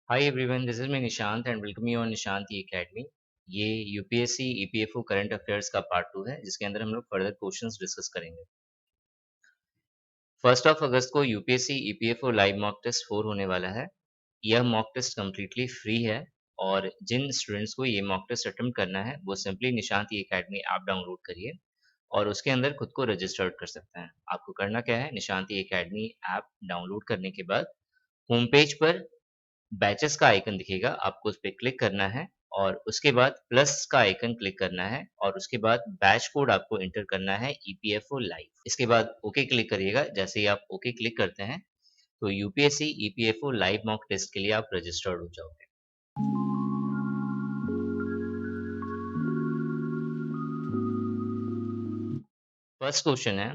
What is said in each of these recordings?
Hi everyone, this is me Nishant and welcome you on Nishanti Academy। ये UPSC EPFO current affairs का part 2 है जिसके अंदर हम लोग फर्दर क्वेश्चंस डिस्कस करेंगे। 1 अगस्त को UPSC EPFO live mock test 4 होने वाला है। यह मॉक टेस्ट कम्प्लीटली फ्री है और जिन स्टूडेंट्स को ये मॉक टेस्ट अटेम्प्ट करना है वो सिंपली निशांति एकेडमी ऐप डाउनलोड करिए और उसके अंदर खुद को रजिस्टर्ड कर सकते हैं। आपको करना क्या है, निशांति एकेडमी ऐप डाउनलोड करने के बाद होम पेज पर बैचेस का आइकन दिखेगा, आपको उस पे क्लिक करना है और उसके बाद प्लस का आइकन क्लिक करना है और उसके बाद बैच कोड आपको एंटर करना है ईपीएफओ लाइव। इसके बाद ओके क्लिक करिएगा। जैसे ही आप ओके क्लिक करते हैं तो UPSC EPFO live mock test के लिए आप रजिस्टर्ड हो जाओगे। फर्स्ट क्वेश्चन है,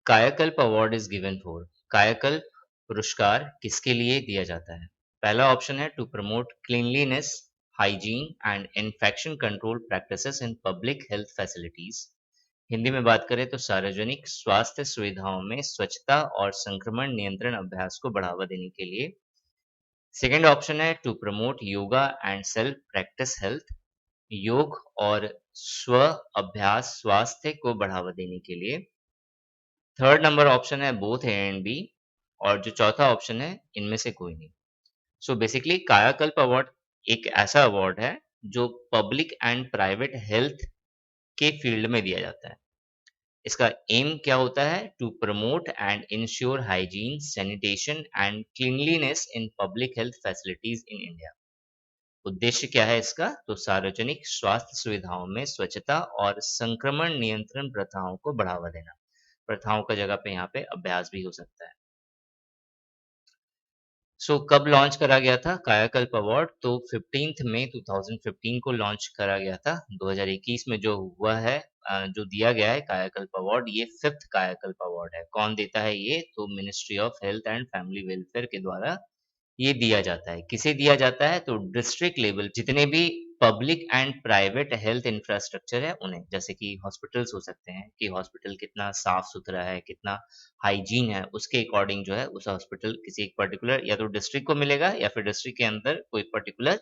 कायाकल्प अवार्ड इज गिवन फॉर। कायाकल्प पुरस्कार किसके लिए दिया जाता है? पहला ऑप्शन है to promote cleanliness, hygiene and infection control practices in public health facilities. Hindi में बात करें तो सार्वजनिक स्वास्थ्य सुविधाओं में स्वच्छता और संक्रमण नियंत्रण अभ्यास को बढ़ावा देने के लिए। सेकेंड ऑप्शन है to promote yoga and self practice health. योग और स्व अभ्यास स्वास्थ्य को बढ़ावा देने के लिए। थर्ड नंबर ऑप्शन है बोथ ए एंड बी। और जो चौथा ऑप्शन है इनमें से कोई नहीं। सो बेसिकली कायाकल्प अवार्ड एक ऐसा अवार्ड है जो पब्लिक एंड प्राइवेट हेल्थ के फील्ड में दिया जाता है। इसका एम क्या होता है? To promote and ensure hygiene, sanitation and cleanliness in public health facilities in India. उद्देश्य क्या है इसका? तो सार्वजनिक स्वास्थ्य सुविधाओं में स्वच्छता और संक्रमण नियंत्रण प्रथाओं को बढ़ावा देना। प्रथाओं का जगह पे यहाँ पे अभ्यास भी हो सकता है। कब लॉन्च करा गया था कायाकल्प अवार्ड? तो 15 मई 2015 को लॉन्च करा गया था। 2021 में जो हुआ है, जो दिया गया है कायाकल्प अवार्ड, ये 5th कायाकल्प अवार्ड है। कौन देता है ये? तो ministry of health and family welfare के द्वारा ये दिया जाता है। किसे दिया जाता है? तो डिस्ट्रिक्ट लेवल जितने भी public and private health infrastructure है उन्हें, जैसे कि हॉस्पिटल्स हो सकते हैं कि हॉस्पिटल कितना साफ सुथरा है, कितना हाइजीन है, उसके अकॉर्डिंग जो है उस हॉस्पिटल किसी एक पर्टिकुलर या तो डिस्ट्रिक्ट को मिलेगा या फिर डिस्ट्रिक्ट के अंदर कोई पर्टिकुलर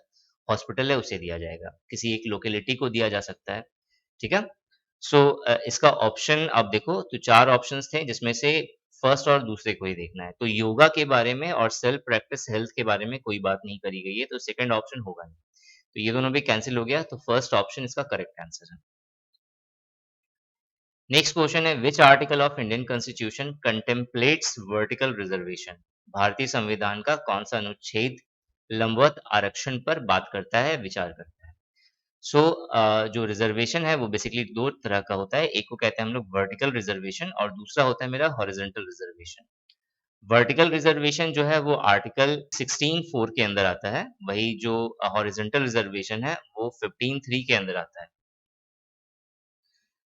हॉस्पिटल है उसे दिया जाएगा, किसी एक लोकेलिटी को दिया जा सकता है। ठीक है। इसका ऑप्शन आप देखो तो 4 ऑप्शंस थे जिसमें से फर्स्ट और दूसरे को ही देखना है। तो योगा के बारे में और सेल्फ प्रैक्टिस हेल्थ के बारे में कोई बात नहीं करी गई है, तो सेकंड ऑप्शन होगा नहीं। तो ये दोनों भी कैंसिल हो गया, तो फर्स्ट ऑप्शन इसका करेक्ट आंसर है। नेक्स्ट क्वेश्चन है, which article of Indian constitution contemplates vertical reservation. भारतीय संविधान का कौन सा अनुच्छेद लंबवत आरक्षण पर बात करता है, विचार करता है? जो रिजर्वेशन है वो बेसिकली दो तरह का होता है। एक को कहते हैं हम लोग वर्टिकल रिजर्वेशन और दूसरा होता है मेरा हॉरिजॉन्टल रिजर्वेशन। वर्टिकल रिजर्वेशन जो है वो आर्टिकल 16(4) के अंदर आता है। वही जो हॉरिजॉन्टल रिजर्वेशन है वो 15(3) के अंदर आता है।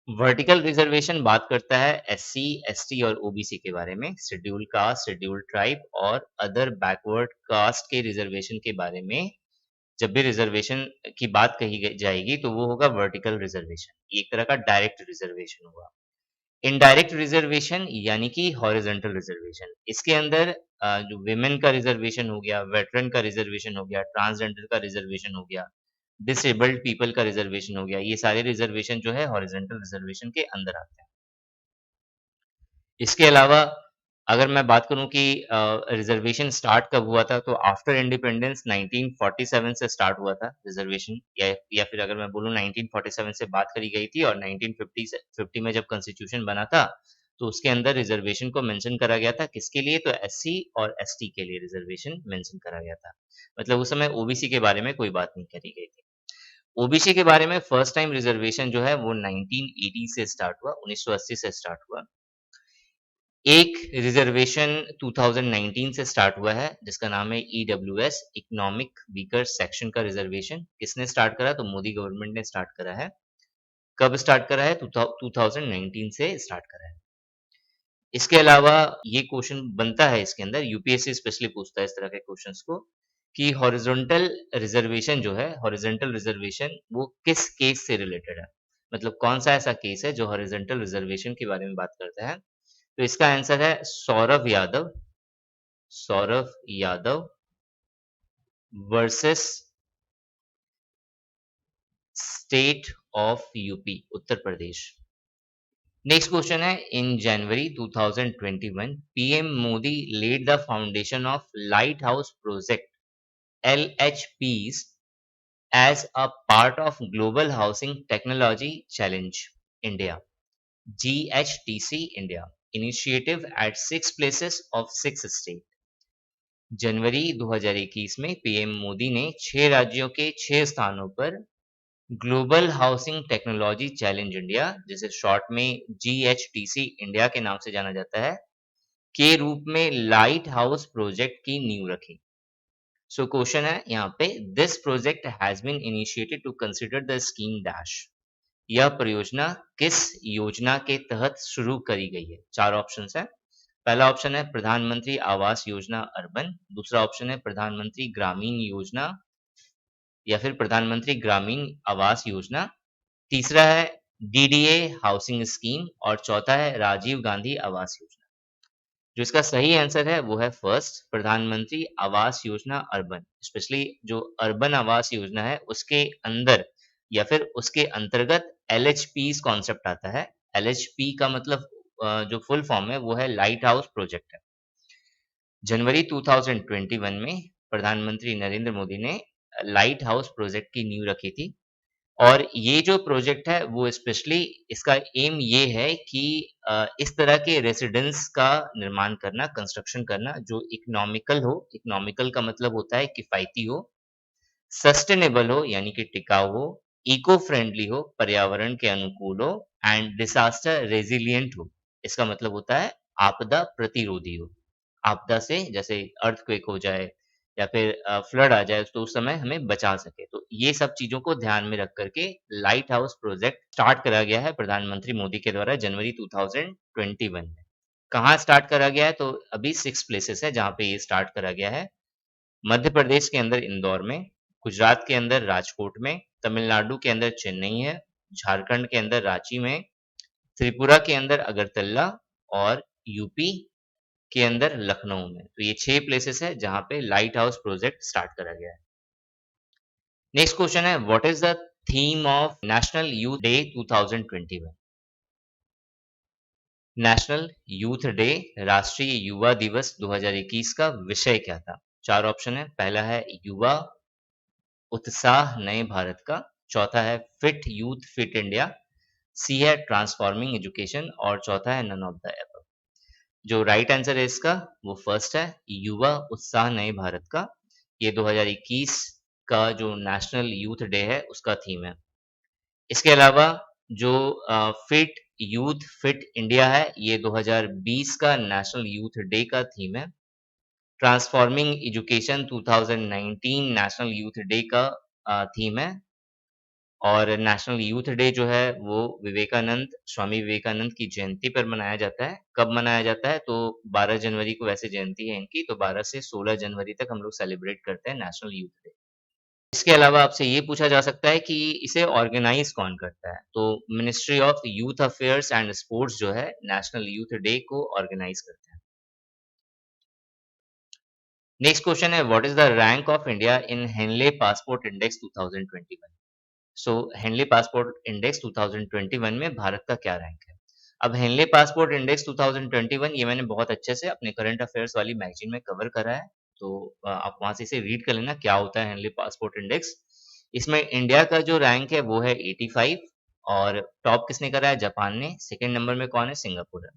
वर्टिकल रिजर्वेशन बात करता है एससी, एसटी और ओबीसी के बारे में, शेड्यूल कास्ट, शेड्यूल ट्राइब और अदर बैकवर्ड कास्ट के रिजर्वेशन के बारे में। जब भी रिजर्वेशन की बात कही जाएगी तो वो होगा वर्टिकल रिजर्वेशन। ये एक तरह का डायरेक्ट रिजर्वेशन हुआ। इनडायरेक्ट रिजर्वेशन यानी कि हॉरिजॉन्टल रिजर्वेशन, इसके अंदर जो विमेन का रिजर्वेशन हो गया, वेटरन का रिजर्वेशन हो गया, ट्रांसजेंडर का रिजर्वेशन हो गया, डिसेबल्ड पीपल का रिजर्वेशन हो गया, ये सारे रिजर्वेशन जो है हॉरिजॉन्टल रिजर्वेशन के अंदर आते हैं। इसके अलावा अगर मैं बात करूं कि रिजर्वेशन स्टार्ट कब हुआ था, तो आफ्टर इंडिपेंडेंस 1947 से स्टार्ट हुआ था रिजर्वेशन, या फिर अगर मैं बोलूं 1947 से बात करी गई थी और 1950 से 50 में जब कॉन्स्टिट्यूशन बना था तो उसके अंदर रिजर्वेशन को मेंशन करा गया था। किसके लिए? तो एससी और एसटी के लिए रिजर्वेशन मेंशन करा गया था। मतलब उस समय ओबीसी के बारे में कोई बात नहीं करी गई थी। ओबीसी के बारे में फर्स्ट टाइम रिजर्वेशन जो है वो 1980 से स्टार्ट हुआ, 1980 से स्टार्ट हुआ। एक रिजर्वेशन 2019 से स्टार्ट हुआ है जिसका नाम है ईडब्ल्यूएस, इकोनॉमिक वीकर सेक्शन का रिजर्वेशन। किसने स्टार्ट करा? तो मोदी गवर्नमेंट ने स्टार्ट करा है। कब स्टार्ट करा है? 2019 से स्टार्ट करा है। इसके अलावा ये क्वेश्चन बनता है इसके अंदर, यूपीएससी स्पेशली पूछता है इस तरह के क्वेश्चंस को कि हॉरिजॉन्टल रिजर्वेशन जो है, हॉरिजॉन्टल रिजर्वेशन वो किस केस से रिलेटेड है, मतलब कौन सा ऐसा केस है जो हॉरिजॉन्टल रिजर्वेशन के बारे में बात करता है। तो इसका आंसर है Saurabh Yadav. Saurabh Yadav versus state of UP, Uttar Pradesh. Next question है, इन जनवरी 2021 PM Modi laid the foundation of lighthouse project LHPs as a part of global housing technology challenge India GHTC India initiative at 6 places of 6 states। जनवरी 2021 में PM Modi ने 6 राज्यों के 6 स्थानों पर global housing technology challenge India, जिसे short में GHTC India के नाम से जाना जाता है, के रूप में लाइट हाउस प्रोजेक्ट की नींव रखी। सो क्वेश्चन है यहाँ पे, this project has been initiated to consider the scheme dash. यह परियोजना किस योजना के तहत शुरू करी गई है? 4 ऑप्शंस है। पहला ऑप्शन है प्रधानमंत्री आवास योजना अर्बन, दूसरा ऑप्शन है प्रधानमंत्री ग्रामीण योजना या फिर प्रधानमंत्री ग्रामीण आवास योजना, तीसरा है डीडीए हाउसिंग स्कीम और चौथा है राजीव गांधी आवास योजना। जो इसका सही आंसर है वो है फर्स्ट, प्रधानमंत्री आवास योजना अर्बन। स्पेशली जो अर्बन आवास योजना है उसके अंदर या फिर उसके अंतर्गत एलएचपी कॉन्सेप्ट आता है। एलएचपी का मतलब जो फुल फॉर्म है वो है लाइट हाउस प्रोजेक्ट है। जनवरी 2021 में प्रधानमंत्री नरेंद्र मोदी ने लाइट हाउस प्रोजेक्ट की नींव रखी थी और ये जो प्रोजेक्ट है वो स्पेशली इसका एम ये है कि इस तरह के रेसिडेंस का निर्माण करना, कंस्ट्रक्शन करना जो इकोनॉमिकल हो। इकोनॉमिकल का मतलब होता है किफायती हो, सस्टेनेबल हो यानी कि टिकाऊ हो, इको फ्रेंडली हो, पर्यावरण के अनुकूल हो एंड डिसास्टर रेजिलिएंट हो। इसका मतलब होता है आपदा प्रतिरोधी हो। आपदा से जैसे अर्थक्वेक हो जाए या फिर फ्लड आ जाए तो उस समय हमें बचा सके। तो ये सब चीज़ों को ध्यान में रख कर के लाइट हाउस प्रोजेक्ट स्टार्ट करा गया है प्रधानमंत्री मोदी के द्वारा जनवरी 2021 में। कहाँ स्टार्ट करा गया है? तो अभी 6 प्लेसेस है जहाँ पे ये स्टार्ट करा गया है। मध्य प्रदेश के अंदर इंदौर में, गुजरात के अंदर राजकोट में, तमिलनाडु के अंदर चेन्नई है, झारखंड के अंदर रांची में, त्रिपुरा के अंदर अगरतला और यूपी के अंदर लखनऊ में। तो ये 6 प्लेसेस है जहाँ पे लाइट हाउस प्रोजेक्ट स्टार्ट करा गया है। नेक्स्ट क्वेश्चन है, what is the theme of national youth day 2021? National youth day, राष्ट्रीय युवा दिवस 2021 का विषय क्या था? 4 ऑप्शन है। पहला है युवा उत्साह नए भारत का, चौथा है फिट यूथ फिट इंडिया, सी है ट्रांसफॉर्मिंग एजुकेशन और चौथा है नन ऑफ द एबव। जो राइट आंसर है इसका वो फर्स्ट है, युवा उत्साह नए भारत का। ये 2021 का जो नेशनल यूथ डे है उसका थीम है। इसके अलावा जो फिट यूथ फिट इंडिया है ये 2020 का नेशनल यूथ डे का थीम है। Transforming education 2019 national youth day का थीम है और नेशनल यूथ डे जो है वो स्वामी विवेकानंद की जयंती पर मनाया जाता है। कब मनाया जाता है? तो 12 जनवरी को वैसे जयंती है इनकी, तो 12 से 16 जनवरी तक हम लोग सेलिब्रेट करते हैं नेशनल यूथ डे। इसके अलावा आपसे ये पूछा जा सकता है कि इसे ऑर्गेनाइज कौन करता है? तो ministry of youth affairs and sports जो है नेशनल यूथ डे को ऑर्गेनाइज करते हैं। नेक्स्ट क्वेश्चन है, what is the rank of India in Henley passport index 2021? So Henley passport index 2021 में भारत का क्या रैंक है? अब हेनले पासपोर्ट इंडेक्स 2021 ये मैंने बहुत अच्छे से अपने करंट अफेयर्स वाली मैगजीन में कवर करा है, तो आप वहां से इसे रीड कर लेना क्या होता है हेनले पासपोर्ट इंडेक्स। इसमें इंडिया का जो रैंक है वो है 85 और टॉप किसने करा है? जापान ने। सेकंड नंबर में कौन है? सिंगापुर है।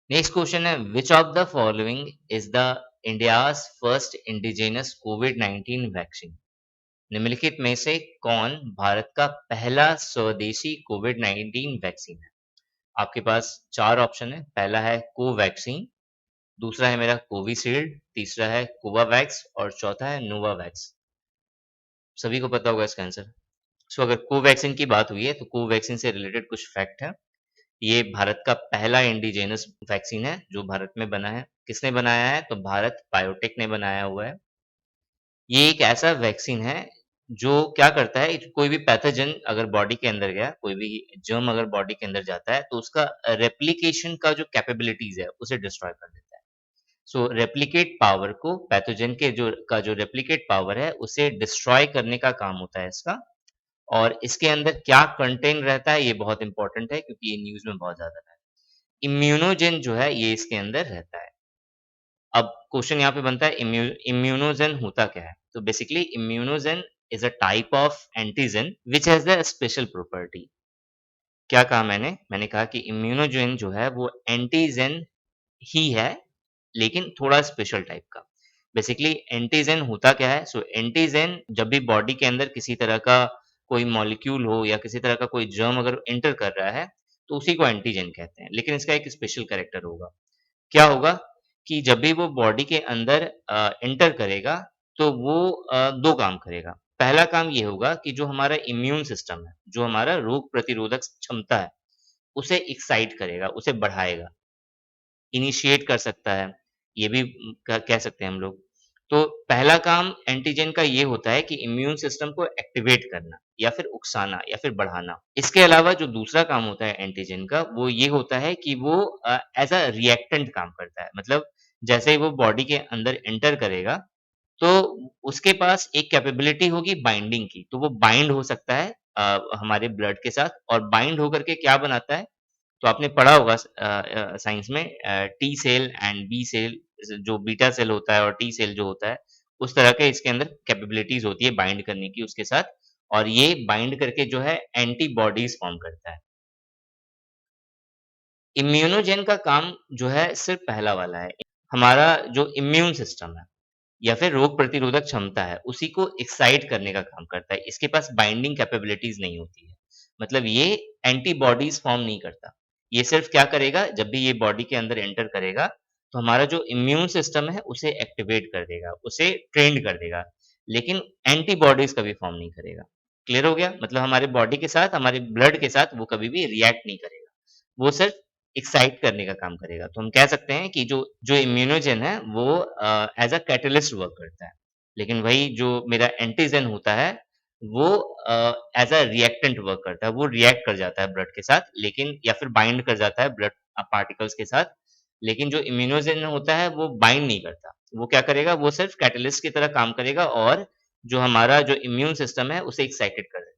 नेक्स्ट क्वेश्चन है, which of the following is the India's first indigenous covid vaccine? निम्नलिखित में से कौन भारत का पहला स्वदेशी कोविड-19 वैक्सीन है? आपके पास 4 ऑप्शन है। पहला है कोवैक्सीन, दूसरा है मेरा कोविशील्ड, तीसरा है कोवावैक्स और चौथा है नोवावैक्स। सभी को पता होगा इसका आंसर। सो अगर कोवैक्सीन की बात हुई है तो कोवैक्सीन से रिलेटेड कुछ फैक्ट है। ये भारत का पहला इंडिजिनस वैक्सीन है जो भारत में बना है। किसने बनाया है? तो भारत बायोटेक ने बनाया हुआ है। ये एक ऐसा वैक्सीन है जो क्या करता है, कोई भी पैथोजन अगर बॉडी के अंदर गया, कोई भी जर्म अगर बॉडी के अंदर जाता है तो उसका रेप्लिकेशन का जो कैपेबिलिटीज है उसे डिस्ट्रॉय कर देता है। सो रेप्लिकेट पावर को पैथोजन के जो रेप्लिकेट पावर है उसे डिस्ट्रॉय करने का काम होता है इसका। और इसके अंदर क्या कंटेन रहता है ये बहुत इंपॉर्टेंट है क्योंकि ये न्यूज़ में बहुत ज़्यादा है। इम्यूनोजेन जो है ये इसके अंदर रहता है। अब क्वेश्चन यहाँ पे बनता है इम्यूनोजेन होता क्या है? तो basically immunogen is a type of antigen which has the special property. क्या कहा मैंने? मैंने कहा कि इम्यूनोजेन जो है वो एंटीजन ही है, लेकिन थोड़ा स्पेशल टाइप का। बेसिकली एंटीजन होता क्या है? सो एंटीजन जब भी बॉडी के अंदर किसी तरह का कोई मॉलिक्यूल हो या किसी तरह का कोई जर्म अगर एंटर कर रहा है, तो उसी को एंटीजन कहते हैं। लेकिन इसका एक स्पेशल कैरेक्टर होगा। क्या होगा कि जब भी वो बॉडी के अंदर एंटर करेगा, तो वो 2 काम करेगा। पहला काम ये होगा कि जो हमारा इम्यून सिस्टम है, जो हमारा रोग प्रतिरोधक क्षमता है, उसे एक्साइट करेगा, उसे बढ़ाएगा। इनिशिएट कर सकता है, ये भी कह सकते हैं हम लोग। तो पहला काम एंटीजन का ये होता है कि इम्यून सिस्टम को एक्टिवेट करना या फिर उकसाना या फिर बढ़ाना। इसके अलावा जो दूसरा काम होता है एंटीजन का, वो ये होता है कि वो एज़ अ रिएक्टेंट काम करता है। मतलब जैसे ही वो बॉडी के अंदर एंटर करेगा, तो उसके पास एक कैपेबिलिटी होगी बाइंडिंग की, तो वो बाइंड हो सकता है हमारे ब्लड के साथ और बाइंड होकर के क्या बनाता है, तो आपने पढ़ा होगा साइंस में T cell and B cell जो बीटा सेल होता है और टी सेल जो होता है, उस तरह के इसके अंदर कैपेबिलिटीज़ होती है बाइंड करने की उसके साथ और ये बाइंड करके जो है एंटीबॉडीज़ फ़ॉर्म करता है। इम्यूनोजेन का काम जो है सिर्फ़ पहला वाला है। हमारा जो इम्यून सिस्टम है या फिर रोग प्रतिरोधक क्षमता है, उसी को एक्साइट करने का काम करता है। इसके पास बाइंडिंग कैपेबिलिटीज़ नहीं होती है। मतलब ये एंटीबॉडीज़ फ़ॉर्म नहीं करता। ये सिर्फ़ क्या करेगा, जब भी ये बॉडी के अंदर एंटर करेगा, तो हमारा जो इम्यून सिस्टम है, उसे एक्टिवेट कर देगा, उसे ट्रेन्ड कर देगा। लेकिन एंटीबॉडीज़ कभी फ़ॉर्म नहीं करेगा। क्लियर हो गया? मतलब हमारे बॉडी के साथ, हमारे ब्लड के साथ वो कभी भी रिएक्ट नहीं करेगा। वो सिर्फ़ एक्साइट करने का काम करेगा। तो हम कह सकते हैं कि जो जो इम्यूनोजेन है वो एज़ अ कैटलिस्ट वर्क करता है। लेकिन वही जो मेरा एंटीजन होता है वो एज़ अ रिएक्टेंट वर्क करता है। वो रिएक्ट कर जाता है ब्लड के साथ लेकिन या फिर बाइंड कर जाता है ब्लड पार्टिकल्स के साथ। लेकिन जो इम्यूनोजेन होता है वो बाइंड नहीं करता। वो क्या करेगा वो सिर्फ़ कैटलिस्ट की तरह काम करेगा और जो हमारा जो इम्यून सिस्टम है उसे एक्साइटेड कर देगा।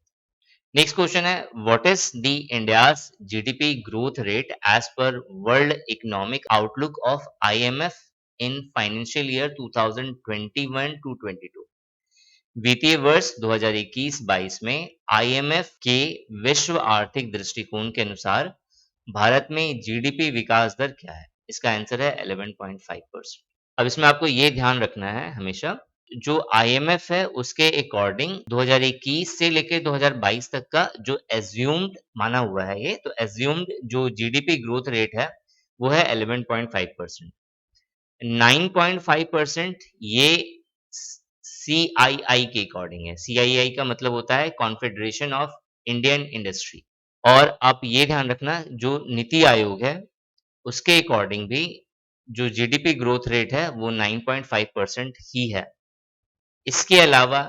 नेक्स्ट क्वेश्चन है what is the India's GDP growth rate as per world economic outlook of IMF in financial year 2021 to 22। वित्तीय वर्ष 2021-22 में आईएमएफ के विश्व आर्थिक दृष्टिकोण के अनुसार भारत में जीडीपी विकास दर क्या है? इसका आंसर है 11.5%। अब इसमें आपको ये ध्यान रखना है हमेशा, जो आईएमएफ है उसके अकॉर्डिंग 2021 से लेके 2022 तक का जो एज़्यूम्ड माना हुआ है ये, तो एज़्यूम्ड जो जीडीपी ग्रोथ रेट है, वो है 11.5%। 9.5% ये सीआईआई के अकॉर्डिंग है। सीआईआई का मतलब होता है कॉन्फेडरेशन ऑफ इंडियन इंडस्ट्री। और आप ये ध्यान रखना जो नीति आयोग है उसके अकॉर्डिंग भी जो जीडीपी ग्रोथ रेट है वो 9.5% ही है। इसके अलावा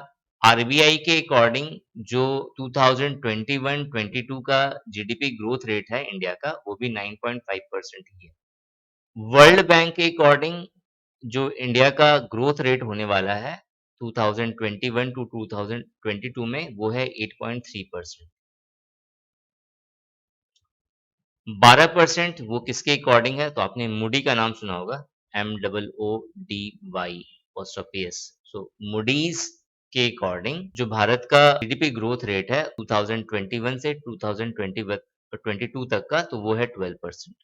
आरबीआई के अकॉर्डिंग जो 2021-22 का जीडीपी ग्रोथ रेट है इंडिया का वो भी 9.5% ही है। वर्ल्ड बैंक के अकॉर्डिंग जो इंडिया का ग्रोथ रेट होने वाला है 2021 टू 2022 में वो है 8.3%। 12% वो किसके अकॉर्डिंग है? तो आपने मूडी का नाम सुना होगा MOODY एपोस्ट्रोफी एस। सो मूडीज के अकॉर्डिंग जो भारत का जीडीपी ग्रोथ रेट है 2021 से 2022 तक का तो वो है 12%।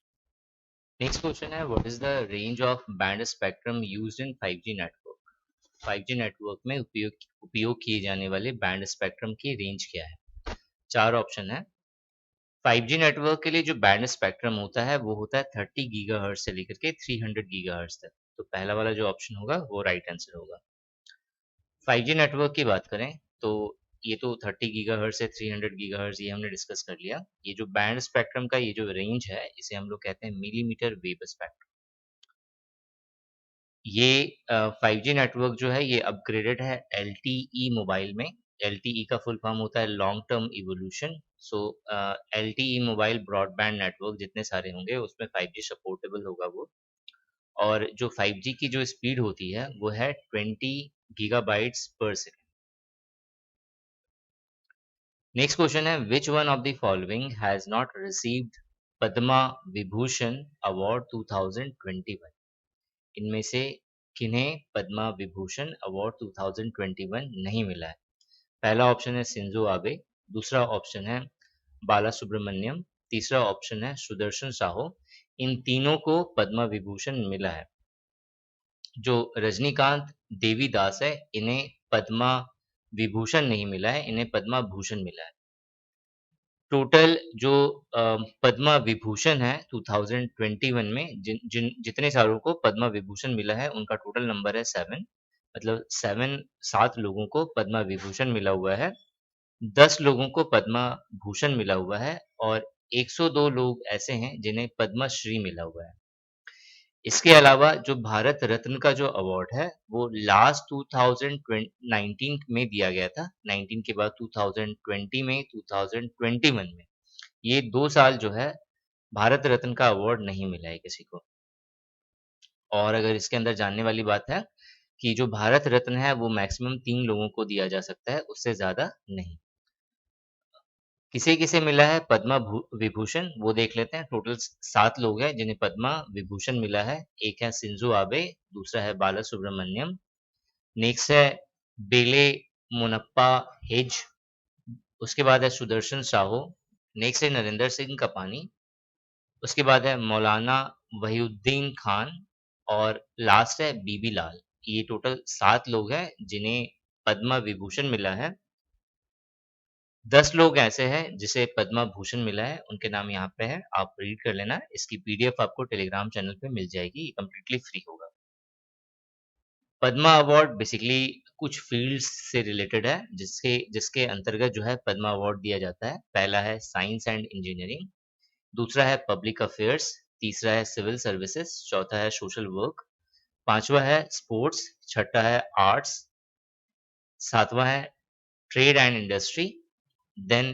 नेक्स्ट क्वेश्चन है what is the range of band spectrum used in 5G network? 5G network में उपयोग किए जाने वाले बैंड स्पेक्ट्रम की रेंज क्या है? चार ऑप्शन है। 5G नेटवर्क के लिए जो बैंड स्पेक्ट्रम होता है वो होता है 30 गीगाहर्ट्ज से लेकर के 300 गीगाहर्ट्ज तक। तो पहला वाला जो ऑप्शन होगा वो राइट आंसर होगा। 5G नेटवर्क की बात करें तो ये तो 30 गीगाहर्ट्ज से 300 गीगाहर्ट्ज ये हमने डिस्कस कर लिया। ये जो बैंड स्पेक्ट्रम का ये जो रेंज है इसे हम लोग कहते हैं मिलीमीटर वेव स्पेक्ट्रम। ये 5G नेटवर्क जो है ये अपग्रेडेड है LTE मोबाइल में। LTE का फुल फॉर्म होता है लॉन्ग टर्म इवोल्यूशन। सो LTE मोबाइल ब्रॉडबैंड नेटवर्क जितने सारे होंगे उसमें 5G सपोर्टेबल होगा वो। और जो 5G की जो स्पीड होती है वो है 20 गीगाबाइट्स पर सेकंड। नेक्स्ट क्वेश्चन है which one of the following has not received Padma Vibhushan award 2021? इनमें से किन्हें पद्मा विभूषण अवार्ड 2021 नहीं मिला है? पहला ऑप्शन है सिंजो आबे, दूसरा ऑप्शन है बाला सुब्रमण्यम, तीसरा ऑप्शन है सुदर्शन साहो। इन तीनों को पद्मा विभूषण मिला है। जो रजनीकांत देवीदास है, इन्हें पद्मा विभूषण नहीं मिला है, इन्हें पद्मा भूषण मिला है। टोटल जो पद्मा विभूषण है 2021 में जितने सारों को पद्मा विभूषण मिला है उनका टोटल नंबर है 7। मतलब 7 लोगों को पद्मा विभूषण मिला हुआ है, 10 लोगों को पद्मा भूषण मिला हुआ है और 102 लोग ऐसे हैं जिन्हें पद्मश्री मिला हुआ है। इसके अलावा जो भारत रत्न का जो अवार्ड है वो लास्ट 2019 में दिया गया था। 19 के बाद 2020 में, 2021 में, ये 2 साल जो है भारत रत्न का अवार्ड नहीं मिला है किसी को। और अगर इसके अंदर जानने वाली बात है कि जो भारत रत्न है वो मैक्सिमम 3 लोगों को दिया जा सकता है, उससे ज़्यादा नहीं। किसे-किसे मिला है पद्मा विभूषण वो देख लेते हैं। टोटल 7 लोग हैं जिन्हें पद्मा विभूषण मिला है। एक है शिंजो आबे, दूसरा है बाला सुब्रमण्यम, नेक्स्ट है बेले मोनप्पा हेज, उसके बाद है सुदर्शन साहो, नेक्स्ट है नरेंद्र सिंह कपानी, उसके बाद है मौलाना वहीउद्दीन खान और लास्ट है बीबी लाल। ये टोटल 7 लोग हैं जिन्हें पद्मा विभूषण मिला है। 10 लोग ऐसे हैं जिसे पद्मा भूषण मिला है, उनके नाम यहाँ पे है, आप रीड कर लेना। इसकी पीडीएफ आपको टेलीग्राम चैनल पे मिल जाएगी, ये कंप्लीटली फ्री होगा। पद्मा अवार्ड बेसिकली कुछ फील्ड्स से रिलेटेड है जिसके जिसके अंतर्गत जो है पद्मा अवार्ड दिया जाता है। पहला है साइंस एंड इंजीनियरिंग, दूसरा है पब्लिक अफेयर्स, तीसरा है सिविल सर्विसेज, चौथा है सोशल वर्क, पांचवा है स्पोर्ट्स, छठा है आर्ट्स, सातवां है trade and industry, then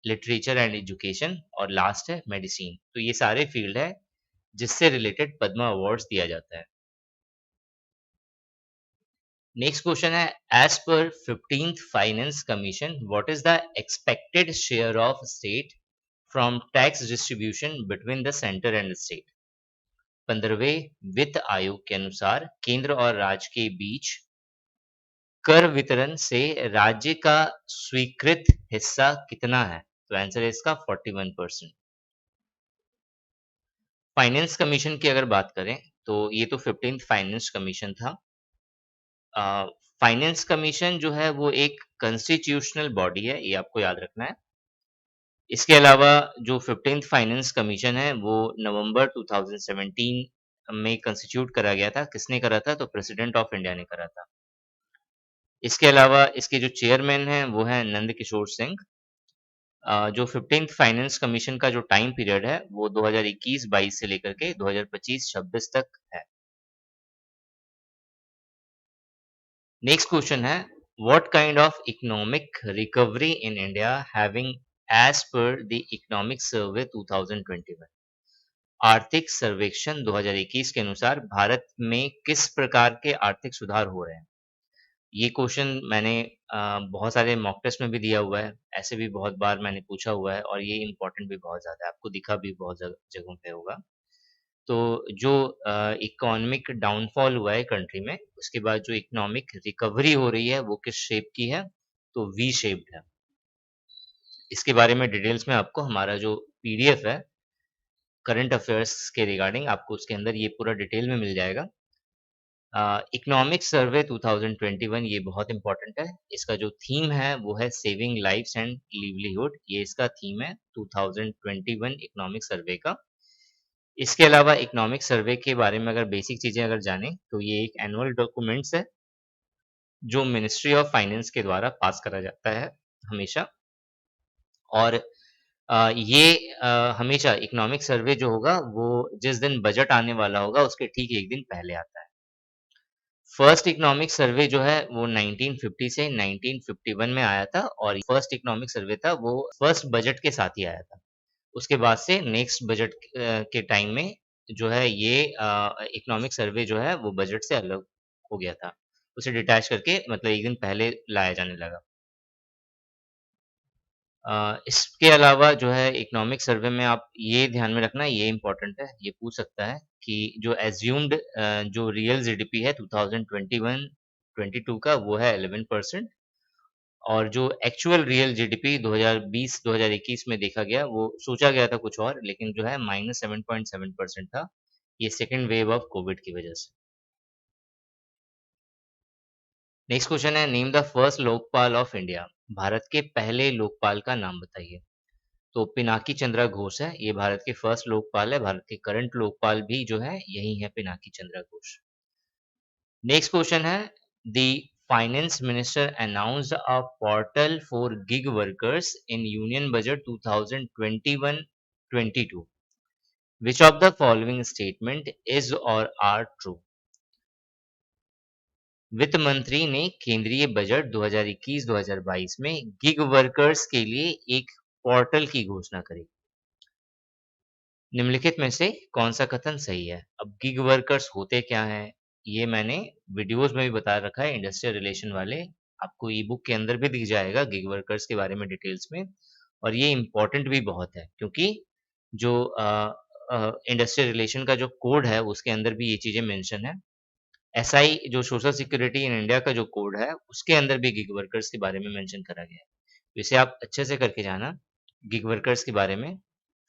literature and education और लास्ट है मेडिसिन। तो ये सारे फील्ड है जिससे रिलेटेड पद्मा अवार्ड्स दिया जाता है। नेक्स्ट क्वेश्चन है एज पर 15th finance commission what is the expected share of state from tax distribution between the centre and state? 15वें वित्त आयोग के अनुसार केंद्र और राज्य के बीच कर वितरण से राज्य का स्वीकृत हिस्सा कितना है? तो आंसर है इसका 41%। फाइनेंस कमीशन की अगर बात करें तो ये तो 15th फाइनेंस कमीशन था। फाइनेंस कमीशन जो है वो एक कॉन्स्टिट्यूशनल बॉडी है, ये आपको याद रखना है। इसके अलावा जो 15th फाइनेंस कमीशन है वो नवंबर 2017 में कंस्टिट्यूट करा गया था। किसने करा था? तो प्रेसिडेंट ऑफ इंडिया ने करा था। इसके अलावा इसके जो चेयरमैन हैं वो हैं नंद किशोर सिंह। जो 15th फाइनेंस कमीशन का जो टाइम पीरियड है वो 2021-22 से लेकर के 2025-26 तक है। नेक्स्ट क्वेश्चन है what kind of economic recovery in India having as per the economic survey 2021? आर्थिक सर्वेक्षण 2021 के अनुसार भारत में किस प्रकार के आर्थिक सुधार हो रहे हैं? ये क्वेश्चन मैंने बहुत सारे मॉक टेस्ट में भी दिया हुआ है, ऐसे भी बहुत बार मैंने पूछा हुआ है और ये इम्पोर्टेंट भी बहुत ज़्यादा है, आपको दिखा भी बहुत जगहों पे होगा। तो जो इकोनॉमिक डाउनफॉल हुआ है कंट्री में, उसके बाद जो इकोनॉमिक रिकवरी हो रही है, वो किस शेप की है? तो वी शेप्ड है। इसके बारे में डिटेल्स में आपको हमारा जो पीडीएफ है, करंट अफेयर्स के रिगार्डिंग, आपको उसके अंदर ये पूरा डिटेल में मिल जाएगा। इकोनॉमिक सर्वे 2021 ये बहुत इंपॉर्टेंट है। इसका जो थीम है वो है सेविंग लाइव्स एंड लिवलीहुड, ये इसका थीम है 2021 इकोनॉमिक सर्वे का। इसके अलावा इकोनॉमिक सर्वे के बारे में अगर बेसिक चीजें अगर जाने तो ये एक एनुअल डॉक्यूमेंट्स है जो मिनिस्ट्री ऑफ फाइनेंस के द्वारा पास करा जाता है हमेशा। और ये हमेशा इकोनॉमिक सर्वे जो होगा वो जिस दिन बजट आने वाला होगा उसके ठीक एक दिन पहले आता है। फर्स्ट इकोनॉमिक सर्वे जो है वो 1950 से 1951 में आया था और फर्स्ट इकोनॉमिक सर्वे था वो फर्स्ट बजट के साथ ही आया था। उसके बाद से नेक्स्ट बजट के टाइम में जो है ये इकोनॉमिक सर्वे जो है वो बजट से अलग हो गया था। उसे डिटैच करके मतलब 1 दिन पहले लाया जाने लगा। इसके अलावा जो है इकोनॉमिक सर्वे में आप ये ध्यान में रखना ये इम्पोर्टेंट है, ये पूछ सकता है कि जो एज़्यूम्ड जो रियल जीडीपी है 2021-22 का वो है 11% और जो एक्चुअल रियल जीडीपी 2020-2021 में देखा गया वो सोचा गया था कुछ और लेकिन जो है -7.7% था। ये सेकंड वेव ऑफ कोविड की वजह से। नेक्स्ट क्वेश्चन है name the first Lokpal of India. Bharat के पहले लोकपाल का नाम बताइए। तो पिनाकी चंद्रा घोष है, ये भारत के फर्स्ट लोकपाल है, भारत के करंट लोकपाल भी जो है यही है पिनाकी चंद्रा घोष। नेक्स्ट क्वेश्चन है the finance minister announced a portal for gig workers in union budget 2021-22 which of the following statement is or are true। वित्त मंत्री ने केंद्रीय बजट 2021-2022 में गिग वर्कर्स के लिए एक पोर्टल की घोषणा करी। निम्नलिखित में से कौन-सा कथन सही है? अब गिग वर्कर्स होते क्या हैं? ये मैंने वीडियोज़ में भी बता रखा है इंडस्ट्रियल रिलेशन वाले, आपको ई-बुक के अंदर भी दिख जाएगा गिग वर्कर्स के बारे में डिटेल्स में और ये इम्पोर्टेंट भी बहुत है क्योंकि जो इंडस्ट्रियल रिलेशन का जो कोड है उसके अंदर भी ये चीज़ें मेंशन है। एसआई जो सोशल सिक्योरिटी इन इंडिया का जो कोड है, उसके अंदर भी गिग वर्कर्स के बारे में मेंशन करा गया है। तो इसे आप अच्छे से करके जाना, गिग वर्कर्स के बारे में।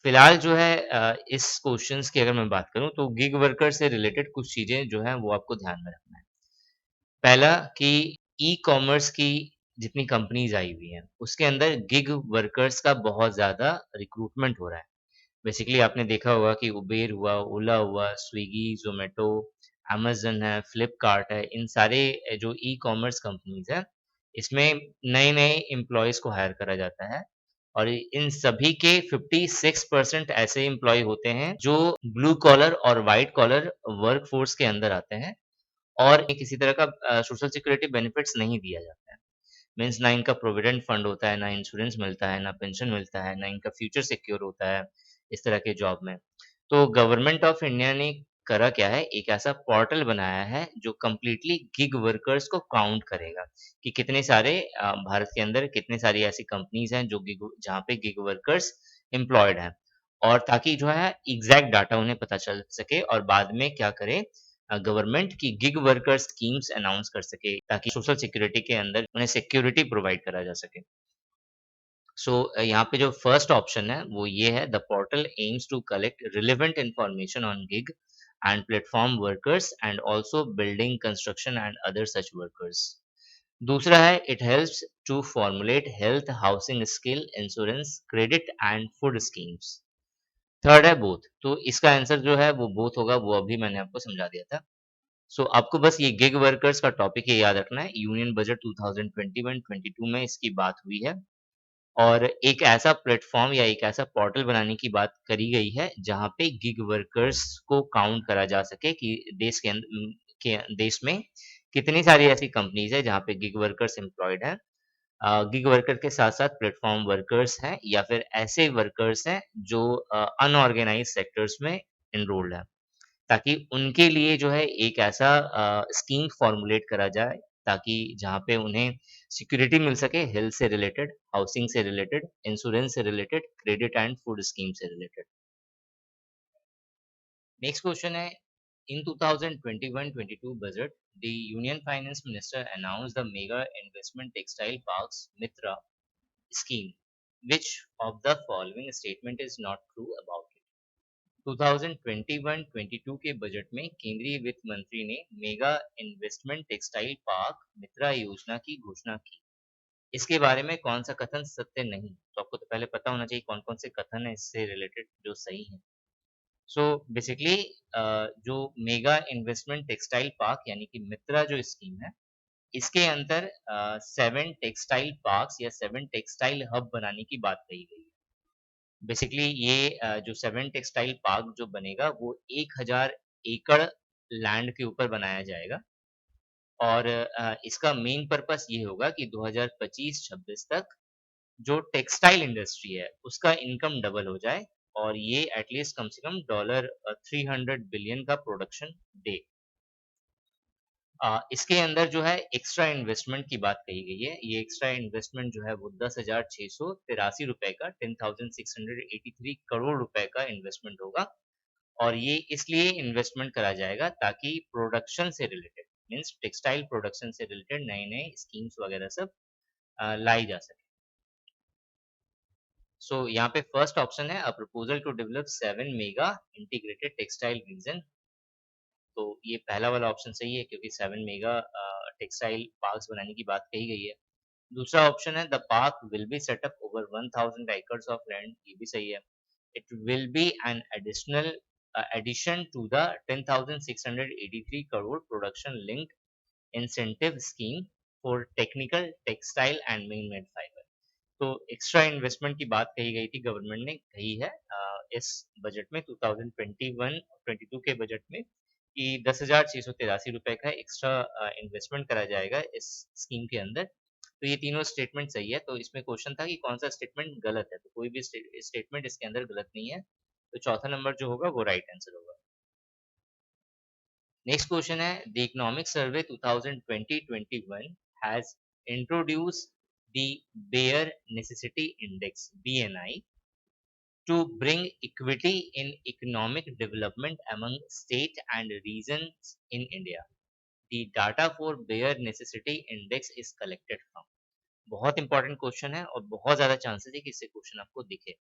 फिलहाल जो है इस क्वेश्चन्स की अगर मैं बात करूँ तो गिग वर्कर से रिलेटेड कुछ चीज़ें जो हैं वो आपको ध्यान में रखना है। पहला कि ई-कॉमर्स की जितनी कंपनीज़ आई हुई हैं, उसके अंदर गिग वर्कर्स का बहुत ज़्यादा रिक्रूटमेंट हो रहा है। बेसिकली आपने देखा होगा कि उबेर हुआ, ओला हुआ, स्विगी, ज़ोमैटो, अमेज़न है, फ्लिपकार्ट है, इन सारे जो ई-कॉमर्स कंपनीज़ हैं, इसमें नए-नए एम्प्लॉइज़ को हायर करा जाता है और इन सभी के 56% ऐसे एम्प्लॉयी होते हैं जो ब्लू कॉलर और व्हाइट कॉलर वर्कफ़ोर्स के अंदर आते हैं और किसी तरह का सोशल सिक्योरिटी बेनिफिट्स नहीं दिया जाता है। मीन्स ना इनका प्रोविडेंट फंड होता है, ना इंश्योरेंस मिलता है, ना पेंशन मिलता है, ना इनका फ्यूचर सिक्योर होता है, इस तरह के जॉब में। तो गवर्नमेंट ऑफ इंडिया ने करा क्या है, एक ऐसा पोर्टल बनाया है जो कंप्लीटली गिग वर्कर्स को काउंट करेगा कि कितने सारे भारत के अंदर कितनी सारी ऐसी कंपनीज़ हैं जो गिग जहाँ पे गिग वर्कर्स एम्प्लॉयड हैं। और ताकि जो है एग्ज़ैक्ट डाटा उन्हें पता चल सके और बाद में क्या करे गवर्नमेंट की गिग वर्कर स्कीम्स अनाउंस कर सके ताकि सोशल सिक्योरिटी के अंदर उन्हें सिक्योरिटी प्रोवाइड करा जा सके। सो यहाँ पे जो फर्स्ट ऑप्शन है वो ये है the portal aims to collect relevant information on gig and platform workers and also building construction and other such workers. दूसरा है it helps to formulate health housing skill insurance credit and food schemes. Third है both, तो इसका answer जो है वो both होगा, वो अभी मैंने आपको समझा दिया था। सो आपको बस ये गिग वर्कर्स का टॉपिक ये याद रखना है, यूनियन बजट 2021-22 में इसकी बात हुई है और एक ऐसा प्लेटफ़ॉर्म या एक ऐसा पोर्टल बनाने की बात करी गई है, जहाँ पे गिग वर्कर्स को काउंट करा जा सके कि के देश में कितनी सारी ऐसी कंपनीज़ हैं, जहाँ पे गिग वर्कर्स एम्प्लॉयड हैं। गिग वर्कर के साथ-साथ प्लेटफ़ॉर्म वर्कर्स हैं या फिर ऐसे वर्कर्स हैं जो अनऑर्गेनाइज़्ड सेक्टर्स में एनरोल्ड हैं। ताकि उनके लिए जो है एक ऐसा स्कीम फ़ॉर्मुलेट करा जाए ताकि जहाँ पे उन्हें सिक्योरिटी मिल सके हेल्थ से रिलेटेड, हाउसिंग से रिलेटेड, इंश्योरेंस से related, credit and food scheme से रिलेटेड। नेक्स्ट क्वेश्चन है इन 2021-22 budget the union finance minister announced the mega investment textile parks Mitra scheme. Which of the following statement is not true about it? 2021-22 के budget में केंद्रीय वित्त मंत्री ने mega investment textile park मित्रा योजना की घोषणा की। इसके बारे में कौन सा कथन सत्य नहीं? तो आपको तो पहले पता होना चाहिए कौन-कौन से कथन है इससे रिलेटेड जो सही है। सो बेसिकली जो मेगा इन्वेस्टमेंट टेक्सटाइल पार्क यानी कि मित्रा जो स्कीम है इसके अंदर 7 टेक्सटाइल पार्क्स या 7 टेक्सटाइल हब बनाने की बात कही गई है। बेसिकली ये जो 7 टेक्सटाइल पार्क जो बनेगा वो 1000 एकड़ लैंड के ऊपर बनाया जाएगा और इसका मेन पर्पस ये होगा कि 2025-26 तक जो टेक्सटाइल इंडस्ट्री है उसका इनकम डबल हो जाए और ये एटलीस्ट कम से कम डॉलर 300 बिलियन का प्रोडक्शन दे। इसके अंदर जो है एक्स्ट्रा इन्वेस्टमेंट की बात कही गई है। ये एक्स्ट्रा इन्वेस्टमेंट जो है वो 10,683 रुपए का 10,683 करोड़ रुपए का इन्वेस्टमेंट होगा और ये इसलिए इन्वेस्टमेंट करा जाएगा ताकि प्रोडक्शन से रिलेटेड मीन्स टेक्सटाइल प्रोडक्शन से रिलेटेड नए-नए स्कीम्स वगैरह सब लाई जा सके। सो यहाँ पे फर्स्ट ऑप्शन है a proposal to develop 7 mega integrated textile region. तो ये पहला वाला ऑप्शन सही है क्योंकि 7 मेगा टेक्सटाइल पार्क्स बनाने की बात कही गई है। दूसरा ऑप्शन है the park will be set up over 1000 acres of land, ये भी सही है। It will be an additional addition to the 10,683 crore production linked incentive scheme for technical, textile and man-made fiber। तो एक्स्ट्रा इन्वेस्टमेंट की बात कही गई थी, गवर्नमेंट ने कही है इस बजट में 2021-22 के बजट में कि 10,683 रुपए का एक्स्ट्रा इन्वेस्टमेंट करा जाएगा इस स्कीम के अंदर। तो ये तीनों स्टेटमेंट सही है। तो इसमें क्वेश्चन था कि कौन सा स्टेटमेंट गलत है, तो कोई भी स्टेटमेंट इसके अंदर गलत नहीं है। तो चौथा नंबर जो होगा वो राइट आंसर होगा। नेक्स्ट क्वेश्चन है the economic survey 2020-21 has introduced the bare necessity index BNI to bring equity in economic development among state and regions in India. The data for bare necessity index is collected from। बहुत important question है और बहुत ज्यादा chances है कि इससे question आपको दिखे।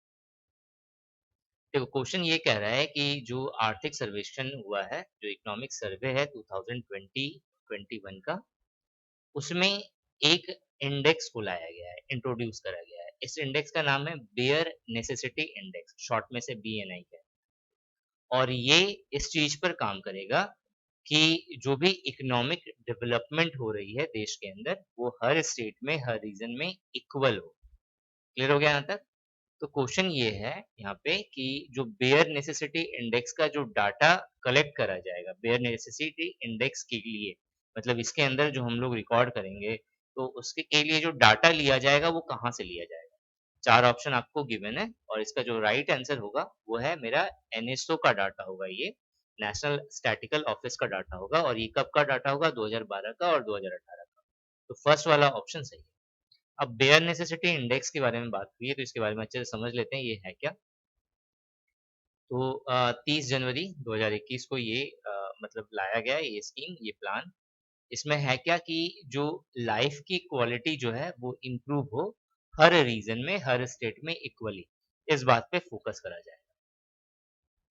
देखो क्वेश्चन ये कह रहा है कि जो आर्थिक सर्वेक्षण हुआ है, जो इकोनॉमिक सर्वे है 2020-21 का, उसमें एक इंडेक्स को लाया गया है, इंट्रोड्यूस करा गया है। इस इंडेक्स का नाम है बेयर नेसेसिटी इंडेक्स, शॉर्ट में से BNI है। और ये इस चीज पर काम करेगा कि जो भी इकोनॉमिक डेवलपमेंट हो रही है देश के अंदर, वो हर स्टेट में, हर रीजन में इक्वल हो। क्लियर हो गया यहाँ तक? तो क्वेश्चन ये है यहाँ पे कि जो बेयर नेसेसिटी इंडेक्स का जो डाटा कलेक्ट करा जाएगा बेयर नेसेसिटी इंडेक्स के लिए, मतलब इसके अंदर जो हम लोग रिकॉर्ड करेंगे, तो उसके के लिए जो डाटा लिया जाएगा वो कहाँ से लिया जाएगा। चार ऑप्शन आपको गिवन है और इसका जो राइट आंसर होगा वो है मेरा NSO का डाटा होगा। ये नेशनल स्टैटिकल ऑफिस का डाटा होगा और ये कब का डाटा होगा, 2012 का और 2018 का। तो फर्स्ट वाला ऑप्शन सही है। अब बेयर नेसेसिटी इंडेक्स के बारे में बात हुई है तो इसके बारे में अच्छे से समझ लेते हैं ये है क्या। तो 30 जनवरी 2021 को ये मतलब लाया गया है ये स्कीम, ये प्लान। इसमें है क्या कि जो लाइफ की क्वालिटी जो है वो इम्प्रूव हो हर रीजन में, हर स्टेट में इक्वली, इस बात पे फोकस करा जाए।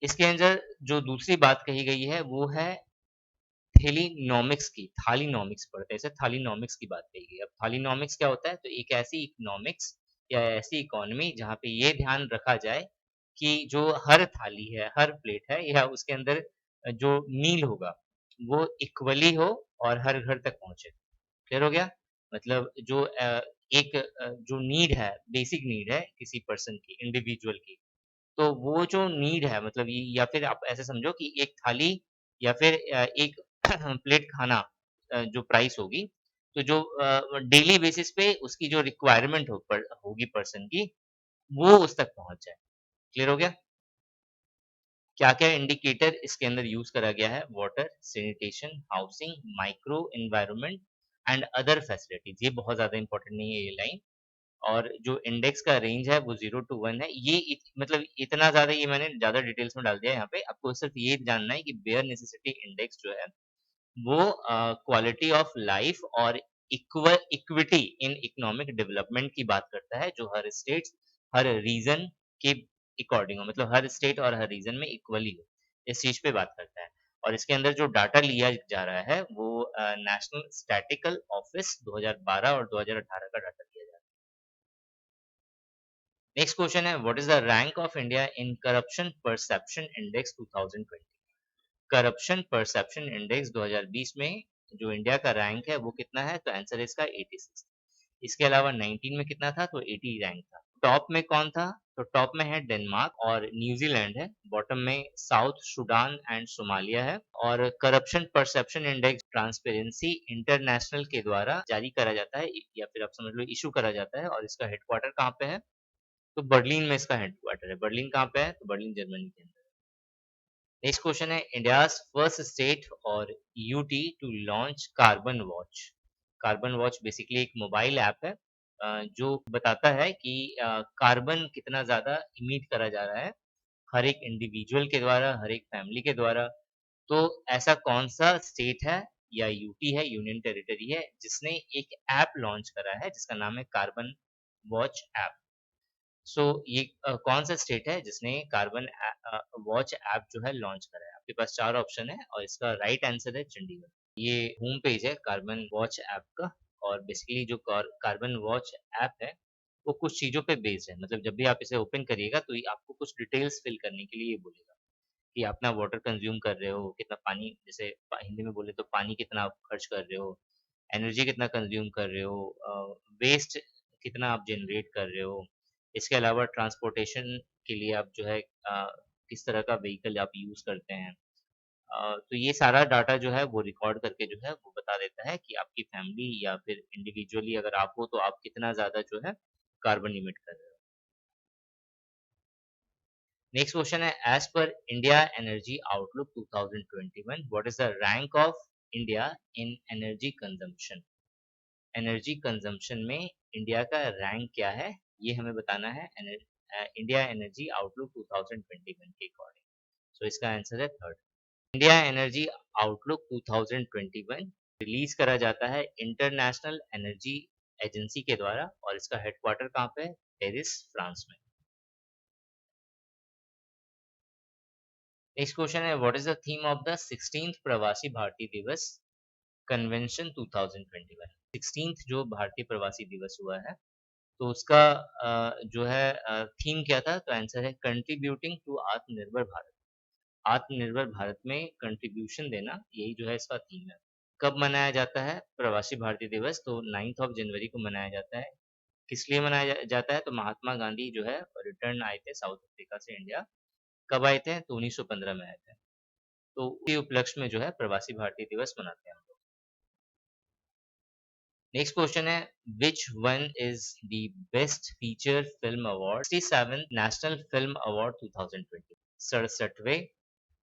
इसके अंदर जो दूसरी बात कही गई है वो है थैलीनॉमिक्स की, थालीनॉमिक्स पढ़ते हैं इसे, थालीनॉमिक्स की बात कही गई है। अब थालीनॉमिक्स क्या होता है, तो एक ऐसी इकोनॉमिक्स या ऐसी इकोनॉमी जहाँ पे ये ध्यान रखा जाए कि जो हर थाली है, हर प्लेट है या उसके अंदर जो मील होगा वो इक्वली हो और हर घर तक पहुंचे। क्लियर हो गया? मतलब जो एक जो नीड है, बेसिक नीड है किसी पर्सन की, इंडिविजुअल की, तो वो जो नीड है मतलब ये, या फिर आप ऐसे समझो कि एक थाली या फिर एक प्लेट खाना जो प्राइस होगी, तो जो डेली बेसिस पे उसकी जो रिक्वायरमेंट होगी पर्सन की, वो उस तक पहुँच जाए। क्लियर हो गया? क्या-क्या इंडिकेटर इसके अंदर यूज़ करा गया है? Water, sanitation, housing, micro environment and other facilities. ये बहुत ज़्यादा इम्पोर्टेंट नहीं है ये लाइन। और जो इंडेक्स का रेंज है वो 0 टू 1 है। ये मतलब इतना ज़्यादा ये मैंने ज़्यादा डिटेल्स में डाल दिया है यहाँ पे। आपको सिर्फ ये जानना है कि बेयर नेसेसिटी इंडेक्स जो है वो क्वालिटी ऑफ लाइफ और इक्विटी इन इकोनॉमिक डेवलपमेंट की बात करता है, जो हर स्टेट, हर रीजन के अकॉर्डिंग हो, मतलब हर स्टेट और हर रीजन में इक्वली हो, इस चीज पे बात करता है। और इसके अंदर जो डाटा लिया जा रहा है वो नेशनल स्टैटिकल ऑफिस 2012 और 2018 का डाटा लिया जा रहा है। नेक्स्ट क्वेश्चन है what is the rank of India in corruption perception index 2020। Corruption perception index 2020 में जो इंडिया का रैंक है वो कितना है, तो आंसर है इसका 86। इसके अलावा 19 में कितना था, तो 80 रैंक था। टॉप में कौन था, तो टॉप में है डेनमार्क और न्यूजीलैंड है। बॉटम में साउथ सुडान एंड सोमालिया है। और corruption perception index transparency international के द्वारा जारी करा जाता है या फिर आप समझ लो इशू करा जाता है और इसका हेडक्वार्टर कहाँ पे है, तो बर्लिन में इसका हेडक्वार्टर है। बर्लिन कहाँ पे है? तो बर्लिन जर्मनी के अंदर। नेक्स्ट क्वेश्चन है इंडियाज़ फर्स्ट स्टेट और UT to launch carbon watch. Carbon watch basically एक मोबाइल ऐप है जो बताता है कि कार्बन कितना ज़्यादा इमिट करा जा रहा है हर एक इंडिविजुअल के द्वारा, हर एक फैमिली के द्वारा। तो ऐसा कौन-सा स्टेट है या यूटी है, यूनियन टेरिटरी है, जिसने एक ऐप लॉन्च करा है जिसका नाम है कार्बन वॉच ऐप। सो ये कौन-सा स्टेट है जिसने कार्बन वॉच ऐप जो है लॉन्च करा है? आपके पास 4 ऑप्शन है और इसका राइट आंसर है चंडीगढ़। ये होम पेज है कार्बन वॉच ऐप का और बेसिकली जो कार्बन वॉच ऐप है, वो कुछ चीज़ों पे बेस्ड है। मतलब जब भी आप इसे ओपन करिएगा तो ये आपको कुछ डिटेल्स फिल करने के लिए ये बोलेगा कि आप ना वाटर कंज़्यूम कर रहे हो, कितना पानी जैसे हिंदी में बोले तो पानी कितना आप खर्च कर रहे हो, एनर्जी कितना कंज़्यूम कर रहे हो, वेस्ट कितना आप जनरेट कर रहे हो। इसके अलावा ट्रांसपोर्टेशन के लिए आप जो है किस तरह का व्हीकल आप यूज़ करते हैं। तो ये सारा डाटा जो है वो रिकॉर्ड करके जो है वो बता देता है कि आपकी फैमिली या फिर इंडिविजुअली अगर आप हो तो आप कितना ज़्यादा जो है कार्बन इमिट कर रहे हो। नेक्स्ट क्वेश्चन है as per India energy outlook 2021 what is the rank of India in energy consumption. Energy consumption में इंडिया का रैंक क्या है ये हमें बताना है इंडिया एनर्जी आउटलुक 2021 के अकॉर्डिंग। सो इसका आंसर है third. India energy outlook 2021 release करा जाता है इंटरनेशनल एनर्जी एजेंसी के द्वारा और इसका हेडक्वार्टर कहाँ पे है? पेरिस फ्रांस में। नेक्स्ट क्वेश्चन है what is the theme of the 16th प्रवासी भारतीय दिवस कन्वेंशन 2021। 16th जो भारतीय प्रवासी दिवस हुआ है तो उसका जो है थीम क्या था? तो आंसर है कंट्रीब्यूटिंग टू आत्मनिर्भर भारत। आत्मनिर्भर भारत में कंट्रीब्यूशन देना यही जो है इसका थीम है। कब मनाया जाता है प्रवासी भारतीय दिवस? तो 9th ऑफ जनवरी को मनाया जाता है। किस लिए मनाया जाता है? तो महात्मा गांधी जो है रिटर्न आए थे साउथ अफ्रीका से इंडिया। कब आए थे? तो 1915 में आए थे। तो उसी उपलक्ष्य में जो है प्रवासी भारतीय दिवस मनाते हैं हम लोग। नेक्स्ट क्वेश्चन है which one is the best feature film award 67th national film award 2020। 67वें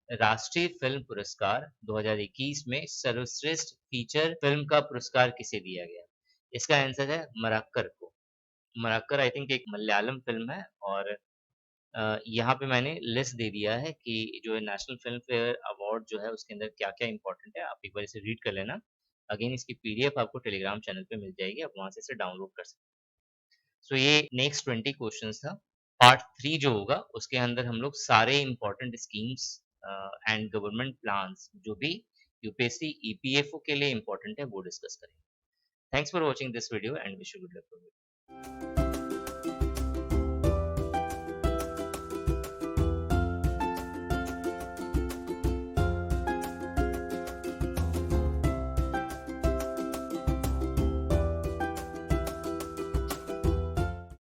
राष्ट्रीय फिल्म पुरस्कार 2021 में सर्वश्रेष्ठ फीचर फिल्म का पुरस्कार किसे दिया गया? इसका आंसर है मरक्कर को। मरक्कर आई थिंक एक मलयालम फिल्म है और यहाँ पे मैंने लिस्ट दे दिया है कि जो है नेशनल फिल्म फेयर अवार्ड जो है उसके अंदर क्या-क्या इम्पोर्टेंट है, आप एक बार इसे रीड कर लेना। अगेन इसकी पीडीएफ आपको टेलीग्राम चैनल पे मिल जाएगी, आप वहाँ से इसे डाउनलोड कर सकते हैं। सो ये नेक्स्ट 20 क्वेश्चंस था। पार्ट 3 जो होगा उसके अंदर हम लोग सारे important schemes and government plans जो भी यूपीएससी, ईपीएफओ के लिए इम्पोर्टेंट है वो डिस्कस करेंगे। Thanks for watching this video and wish you good luck for it.